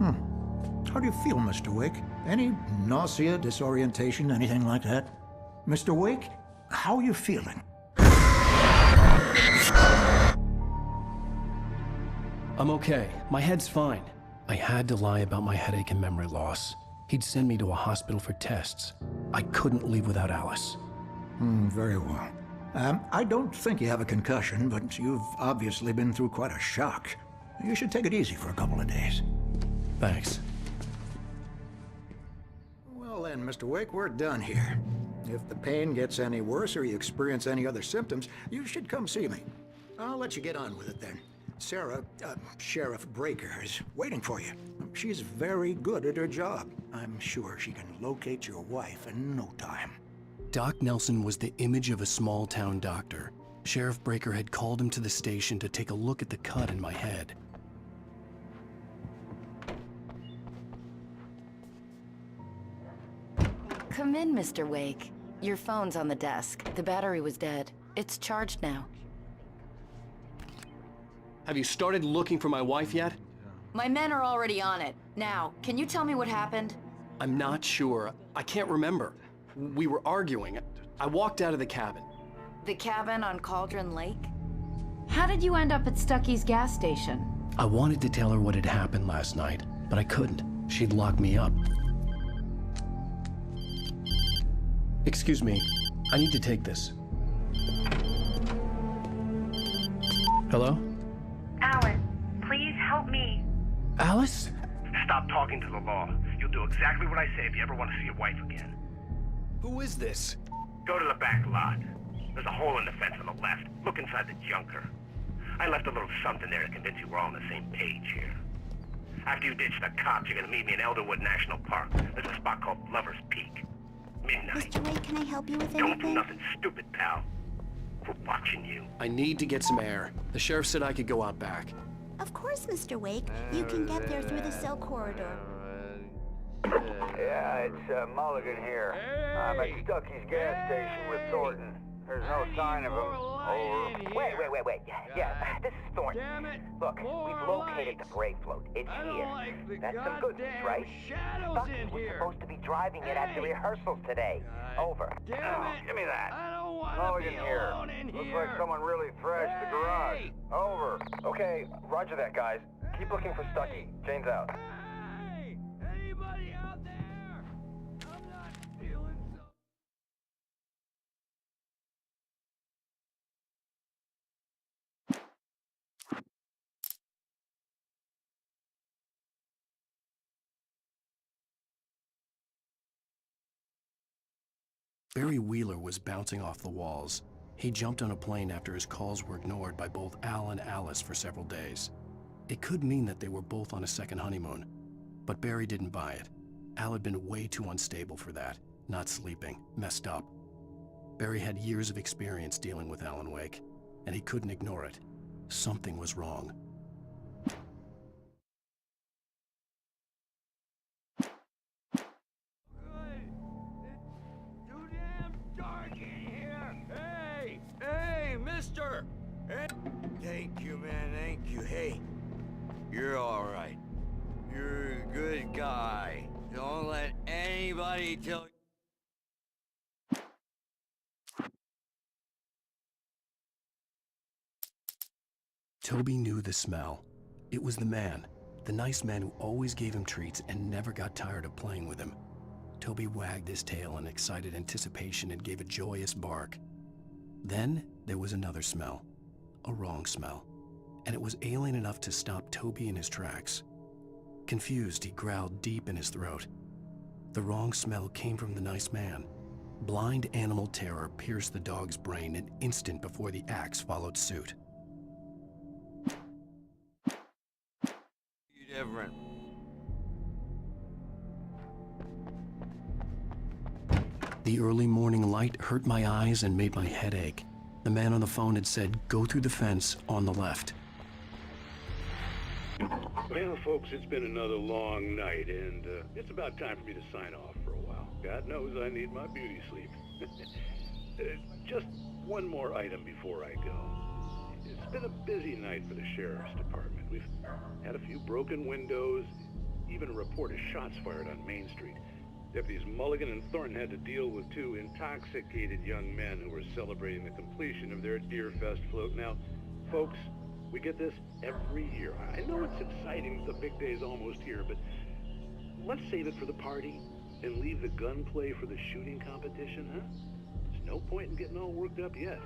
How do you feel, Mr. Wake? Any nausea, disorientation, anything like that? Mr. Wake, how are you feeling? I'm okay. My head's fine. I had to lie about my headache and memory loss. He'd send me to a hospital for tests. I couldn't leave without Alice. Very well. I don't think you have a concussion, but you've obviously been through quite a shock. You should take it easy for a couple of days. Thanks. Well then, Mr. Wake, we're done here. If the pain gets any worse or you experience any other symptoms, you should come see me. I'll let you get on with it then. Sarah, Sheriff Breaker, is waiting for you. She's very good at her job. I'm sure she can locate your wife in no time. Doc Nelson was the image of a small-town doctor. Sheriff Breaker had called him to the station to take a look at the cut in my head. Come in, Mr. Wake. Your phone's on the desk. The battery was dead. It's charged now. Have you started looking for my wife yet? My men are already on it. Now, can you tell me what happened? I'm not sure. I can't remember. We were arguing. I walked out of the cabin. The cabin on Cauldron Lake? How did you end up at Stucky's gas station? I wanted to tell her what had happened last night, but I couldn't. She'd locked me up. Excuse me. I need to take this. Hello? Alice, please help me. Alice? Stop talking to the law. You'll do exactly what I say if you ever want to see your wife again. Who is this? Go to the back lot. There's a hole in the fence on the left. Look inside the junker. I left a little something there to convince you we're all on the same page here. After you ditch the cops, you're gonna meet me in Elderwood National Park. There's a spot called Lover's Peak. Midnight. Mr. Wake, can I help you with Don't anything? do nothing stupid, pal. We're watching you. I need to get some air. The sheriff said I could go out back. Of course, Mr. Wake. You can get there through the cell corridor. Yeah, it's Mulligan here. I'm at Stucky's gas station with Thornton. There's no sign of him. Over. Wait. Yeah, this is Thornton. Look, we've located the brake float. It's here. That's some good news, right? Stucky was supposed to be driving it at the rehearsals today. Over. Oh, give me that. Mulligan here. Looks like someone really thrashed the garage. Over. Okay, roger that, guys. Keep looking for Stucky. Jane's out. Barry Wheeler was bouncing off the walls. He jumped on a plane after his calls were ignored by both Al and Alice for several days. It could mean that they were both on a second honeymoon, but Barry didn't buy it. Al had been way too unstable for that, not sleeping, messed up. Barry had years of experience dealing with Alan Wake, and he couldn't ignore it. Something was wrong. Mister! Thank you, man, thank you. Hey, you're all right. You're a good guy. Don't let anybody tell you. Toby knew the smell. It was the man, the nice man who always gave him treats and never got tired of playing with him. Toby wagged his tail in excited anticipation and gave a joyous bark. Then there was another smell, a wrong smell, and it was alien enough to stop Toby in his tracks. Confused, he growled deep in his throat. The wrong smell came from the nice man. Blind animal terror pierced the dog's brain an instant before the axe followed suit. Different. The early morning light hurt my eyes and made my head ache. The man on the phone had said, "Go through the fence on the left." Well, folks, it's been another long night, and it's about time for me to sign off for a while. God knows I need my beauty sleep. Just one more item before I go. It's been a busy night for the sheriff's department. We've had a few broken windows, even a report of shots fired on Main Street. Deputies Mulligan and Thornton had to deal with two intoxicated young men who were celebrating the completion of their Deerfest float. Now, folks, we get this every year. I know it's exciting, the big day's almost here, but let's save it for the party and leave the gunplay for the shooting competition, huh? There's no point in getting all worked up yet.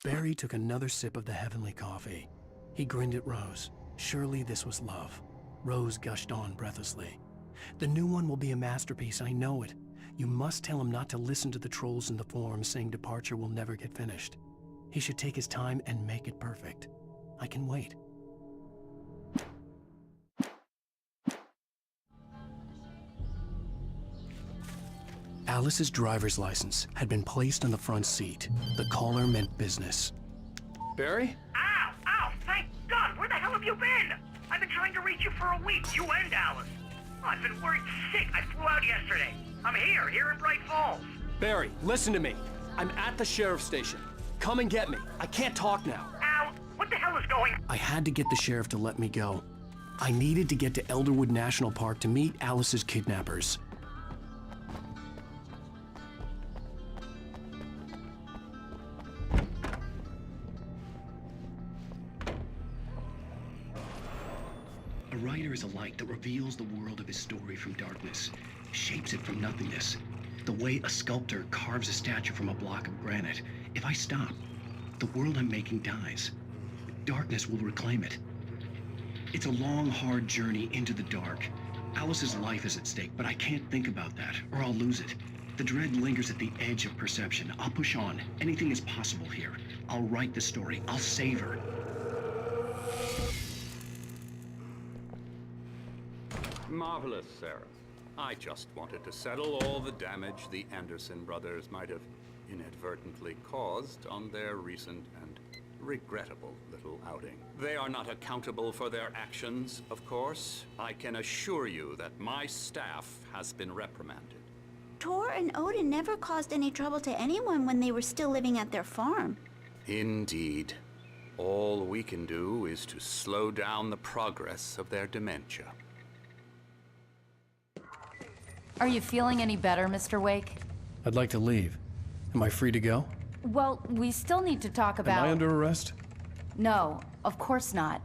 Barry took another sip of the heavenly coffee. He grinned at Rose. Surely this was love. Rose gushed on breathlessly. The new one will be a masterpiece, I know it. You must tell him not to listen to the trolls in the forums saying Departure will never get finished. He should take his time and make it perfect. I can wait. Alice's driver's license had been placed on the front seat. The caller meant business. Barry? Ow! Ow! Thank God! Where the hell have you been? I've been trying to reach you for a week, you and Alice. Oh, I've been worried sick. I flew out yesterday. I'm here in Bright Falls. Barry, listen to me. I'm at the sheriff's station. Come and get me. I can't talk now. Al, what the hell is going on? I had to get the sheriff to let me go. I needed to get to Elderwood National Park to meet Alice's kidnappers. A writer is a light that reveals the world of his story from darkness, shapes it from nothingness. The way a sculptor carves a statue from a block of granite. If I stop, the world I'm making dies. Darkness will reclaim it. It's a long, hard journey into the dark. Alice's life is at stake, but I can't think about that, or I'll lose it. The dread lingers at the edge of perception. I'll push on. Anything is possible here. I'll write the story. I'll save her. Marvelous, Sarah. I just wanted to settle all the damage the Anderson brothers might have inadvertently caused on their recent and regrettable little outing. They are not accountable for their actions, of course. I can assure you that my staff has been reprimanded. Tor and Odin never caused any trouble to anyone when they were still living at their farm. Indeed. All we can do is to slow down the progress of their dementia. Are you feeling any better, Mr. Wake? I'd like to leave. Am I free to go? Well, we still need to talk about... Am I under arrest? No, of course not.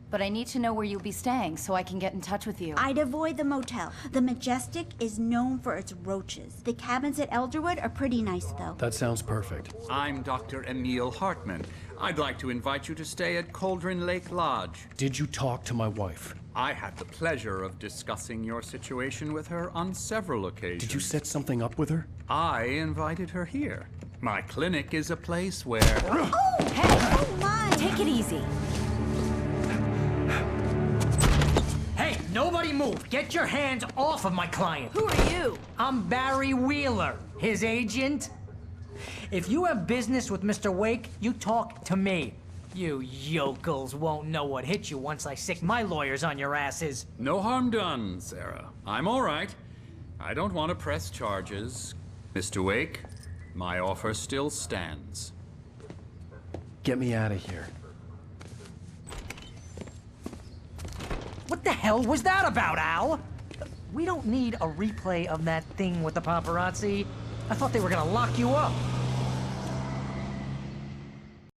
But I need to know where you'll be staying so I can get in touch with you. I'd avoid the motel. The Majestic is known for its roaches. The cabins at Elderwood are pretty nice, though. That sounds perfect. I'm Dr. Emil Hartman. I'd like to invite you to stay at Cauldron Lake Lodge. Did you talk to my wife? I had the pleasure of discussing your situation with her on several occasions. Did you set something up with her? I invited her here. My clinic is a place where... Oh! Hey! Oh, my! Take it easy. Hey, nobody move! Get your hands off of my client! Who are you? I'm Barry Wheeler, his agent. If you have business with Mr. Wake, you talk to me. You yokels won't know what hit you once I sick my lawyers on your asses. No harm done, Sarah. I'm all right. I don't want to press charges. Mr. Wake, my offer still stands. Get me out of here. What the hell was that about, Al? We don't need a replay of that thing with the paparazzi. I thought they were gonna lock you up.